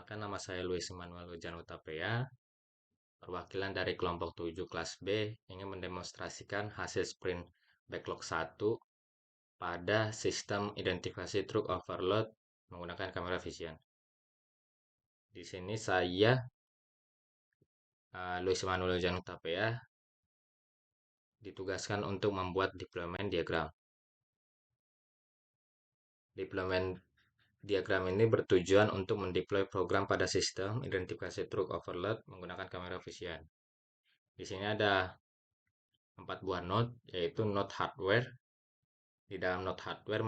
Perkenalkan, nama saya Luis Emmanuel Janutapea, perwakilan dari kelompok 7 kelas B ingin mendemonstrasikan hasil sprint backlog 1 pada sistem identifikasi truk overload menggunakan kamera vision. Di sini saya, Luis Emmanuel Janutapea, ditugaskan untuk membuat deployment diagram. Deployment diagram ini bertujuan untuk mendeploy program pada sistem identifikasi truk overload menggunakan kamera vision. Di sini ada 4 buah node, yaitu node hardware. Di dalam node hardware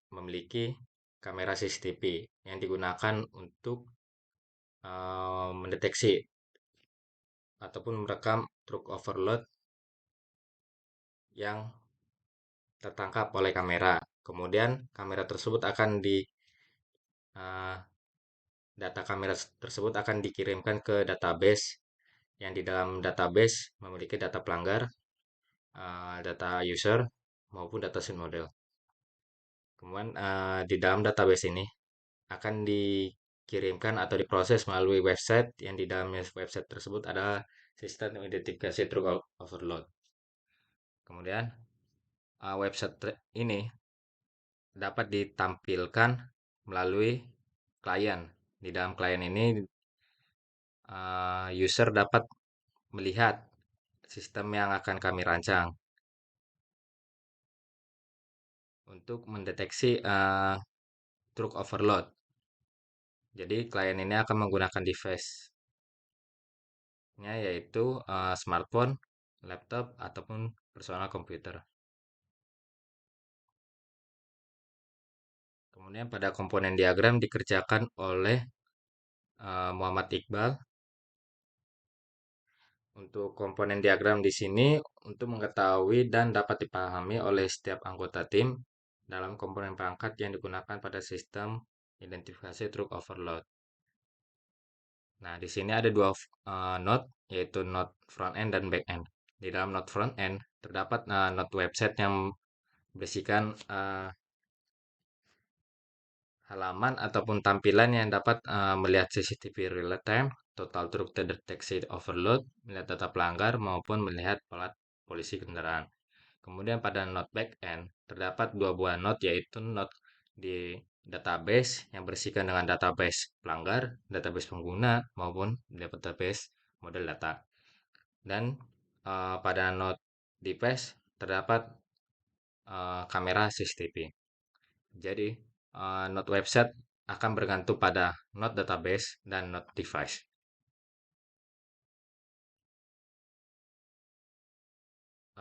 memiliki kamera CCTV yang digunakan untuk mendeteksi ataupun merekam truk overload yang tertangkap oleh kamera. Kemudian kamera tersebut akan uh, data kamera tersebut akan dikirimkan ke database yang di dalam database memiliki data pelanggar, data user maupun data scene model. Kemudian di dalam database ini akan dikirimkan atau diproses melalui website yang di dalam website tersebut ada sistem identifikasi truk overload. Kemudian website ini dapat ditampilkan melalui klien. Di dalam klien ini user dapat melihat sistem yang akan kami rancang untuk mendeteksi truk overload. Jadi klien ini akan menggunakan device-nya yaitu smartphone, laptop, ataupun personal komputer. Kemudian pada komponen diagram dikerjakan oleh Muhammad Iqbal. Untuk komponen diagram di sini untuk mengetahui dan dapat dipahami oleh setiap anggota tim dalam komponen perangkat yang digunakan pada sistem identifikasi truk overload. Nah, di sini ada dua node, yaitu node front end dan back end. Di dalam node front end terdapat node website yang berisikan halaman ataupun tampilan yang dapat melihat CCTV real time, total truk terdeteksi overload, melihat data pelanggar maupun melihat plat polisi kendaraan. Kemudian pada node backend terdapat dua buah node, yaitu node di database yang berisikan dengan database pelanggar, database pengguna maupun database model data. Dan pada node device terdapat kamera CCTV. Jadi node website akan bergantung pada node database dan node device.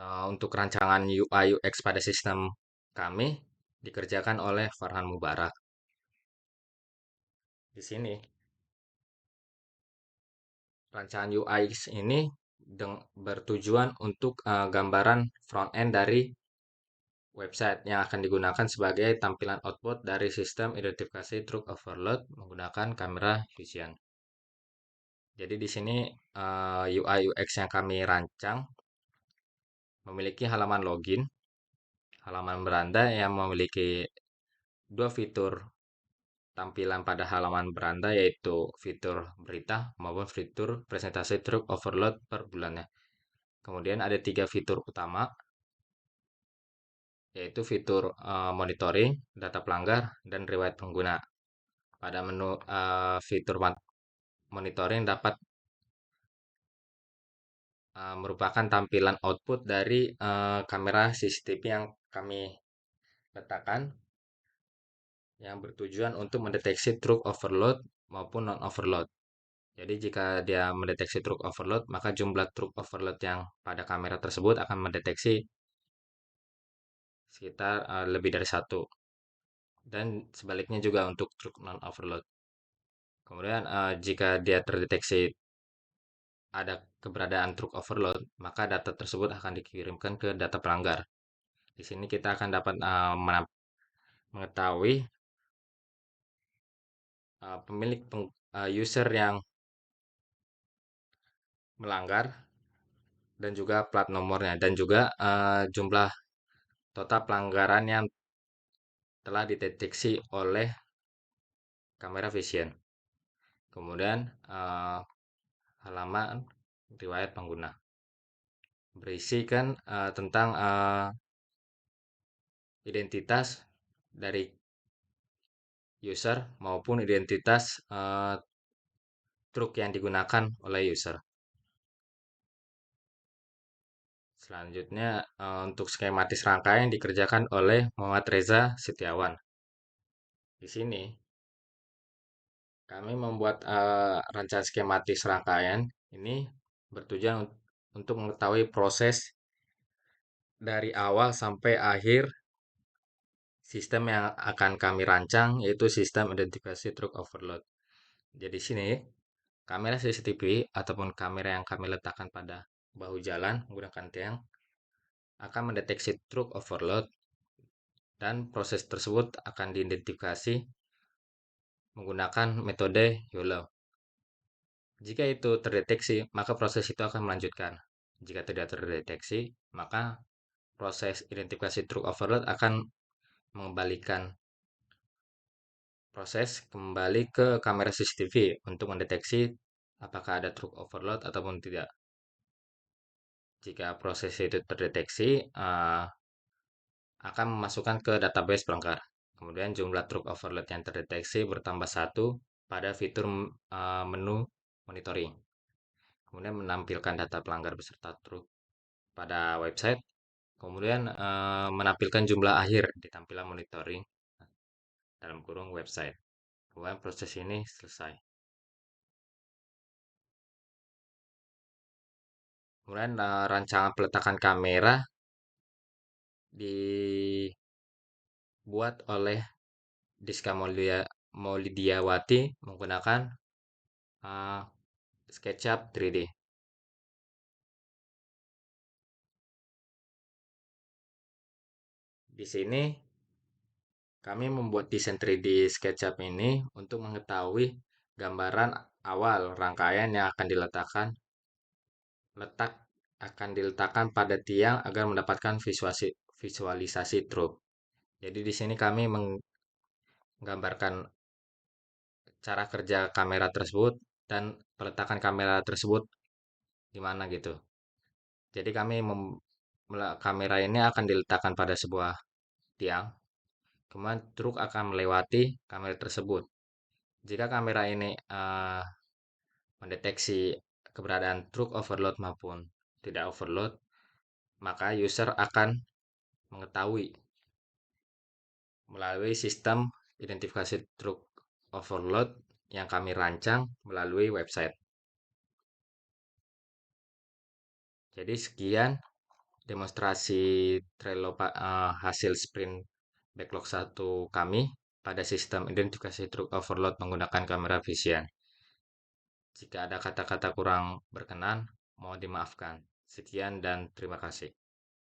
Untuk rancangan UI UX pada sistem kami dikerjakan oleh Farhan Mubarak. Di sini rancangan UI UX ini bertujuan untuk gambaran front end dari website yang akan digunakan sebagai tampilan output dari sistem identifikasi truk overload menggunakan kamera vision. Jadi di sini UI UX yang kami rancang memiliki halaman login, halaman beranda yang memiliki dua fitur tampilan pada halaman beranda, yaitu fitur berita maupun fitur presentasi truk overload per bulannya. Kemudian ada tiga fitur utama, yaitu fitur monitoring, data pelanggar, dan riwayat pengguna. Pada menu fitur monitoring dapat merupakan tampilan output dari kamera CCTV yang kami letakkan yang bertujuan untuk mendeteksi truk overload maupun non-overload. Jadi jika dia mendeteksi truk overload, maka jumlah truk overload yang pada kamera tersebut akan mendeteksi sekitar lebih dari satu. Dan sebaliknya juga untuk truk non-overload. Kemudian jika dia terdeteksi ada keberadaan truk overload, maka data tersebut akan dikirimkan ke data pelanggar. Di sini kita akan dapat mengetahui pemilik user yang melanggar dan juga plat nomornya dan juga jumlah total pelanggaran yang telah dideteksi oleh kamera vision. Kemudian halaman riwayat pengguna berisikan tentang identitas dari user maupun identitas truk yang digunakan oleh user. Selanjutnya, untuk skematis rangkaian dikerjakan oleh Muhammad Reza Setiawan. Di sini kami membuat rancangan skematis rangkaian ini bertujuan untuk mengetahui proses dari awal sampai akhir sistem yang akan kami rancang, yaitu sistem identifikasi truk overload. Jadi sini kamera CCTV ataupun kamera yang kami letakkan pada bahu jalan menggunakan tiang akan mendeteksi truk overload dan proses tersebut akan diidentifikasi menggunakan metode YOLO. Jika itu terdeteksi, maka proses itu akan melanjutkan. Jika tidak terdeteksi, maka proses identifikasi truk overload akan mengembalikan proses kembali ke kamera CCTV untuk mendeteksi apakah ada truk overload ataupun tidak. Jika proses itu terdeteksi, akan memasukkan ke database pelanggar. Kemudian jumlah truk overload yang terdeteksi bertambah satu pada fitur menu monitoring. Kemudian menampilkan data pelanggar beserta truk pada website. Kemudian menampilkan jumlah akhir di tampilan monitoring dalam kurung website. Kemudian proses ini selesai. Kemudian rancangan peletakan kamera dibuat oleh Diska Maulidiawati menggunakan uh, SketchUp 3D. Di sini kami membuat desain 3D SketchUp ini untuk mengetahui gambaran awal rangkaian yang letak akan diletakkan pada tiang agar mendapatkan visualisasi truk. Jadi di sini kami menggambarkan cara kerja kamera tersebut dan peletakan kamera tersebut di mana gitu. Jadi kamera ini akan diletakkan pada sebuah tiang, kemudian truk akan melewati kamera tersebut. Jika kamera ini mendeteksi keberadaan truk overload maupun tidak overload, maka user akan mengetahui melalui sistem identifikasi truk overload yang kami rancang melalui website. Jadi sekian demonstrasi Trello hasil sprint backlog 1 kami pada sistem identifikasi truk overload menggunakan kamera Vision. Jika ada kata-kata kurang berkenan, mohon dimaafkan. Sekian dan terima kasih.